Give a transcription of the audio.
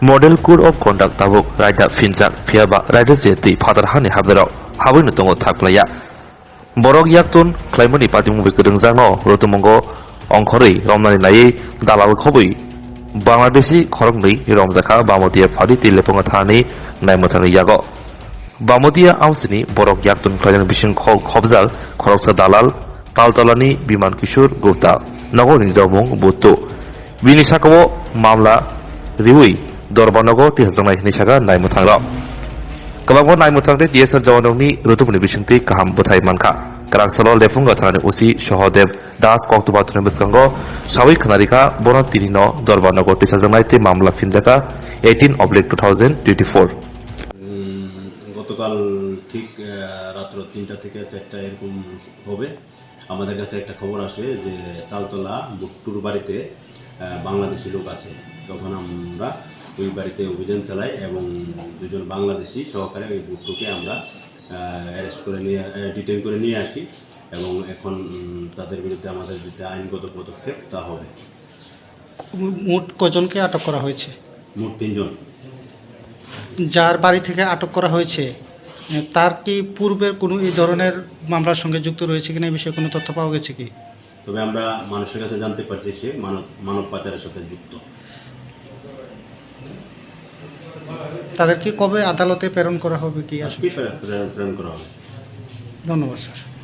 Model Code of Conduct tabuk raida finjak phiaba raida jeti phadar hani habdarok habuino tongo thaklaya. Borok yaktun klaimani patimu bekedungjano rotumongo ongkhorei romnani nai dalal khobui Bangladeshi khoroknei romjaka bamodia phadi tileponga thani naimotani yago. Bamodia amsini borok yaktun klaimani bising khobjal khoroksa dalal Taltolani Biman Kishore Gupta Nagor Nizamung Buttu Bini Sakawo Mamla Riwi Dorbanogo Tihasangna Hinishaga Naimutangra Kababo Naimutangre DSR Jawanoni Rutubuni Bishinti Kaham Butai Manka Karaksalo Lefunga Thani Usi Shohodev Das Koktuba Tunebuskango Shawi Kanarika Borat Tirino Dorbanogo Tihasangnaiti Mamla Finjaka 18/2024 গতকাল ঠিক রাত্র ৩টা থেকে ৪টা এরকম হবে আমাদের কাছে একটা খবর আসে যে তালতলা বুট্টুর বাড়িতে বাংলাদেশি লোক আছে তখন আমরা ওই বাড়িতে অভিযান চালাই এবং দুজন বাংলাদেশি সহকারে ওই বুট্টুকে আমরা অ্যারেস্ট করে নিয়ে ডিটেইন করে নিয়ে আসি এবং এখন তাদের বিরুদ্ধে আমাদের যেটা আইনগত পদক্ষেপ তা হবে। মোট কজনকে আটক করা হয়েছে? মোট ৩ জন। যার বাড়ি থেকে আটক করা হয়েছে তার কি পূর্বের কোনো এই ধরনের মামলার সঙ্গে যুক্ত রয়েছে কিনা এই বিষয়ে কোনো তথ্য পাওয়া গেছে কি? তবে আমরা মানুষের কাছে জানতে পারছি সে মানব পাচারের সাথে যুক্ত। তাদেরকে কবে আদালতে প্রেরণ করা হবে কি? আজকে প্রেরণ করা হবে। ধন্যবাদ স্যার।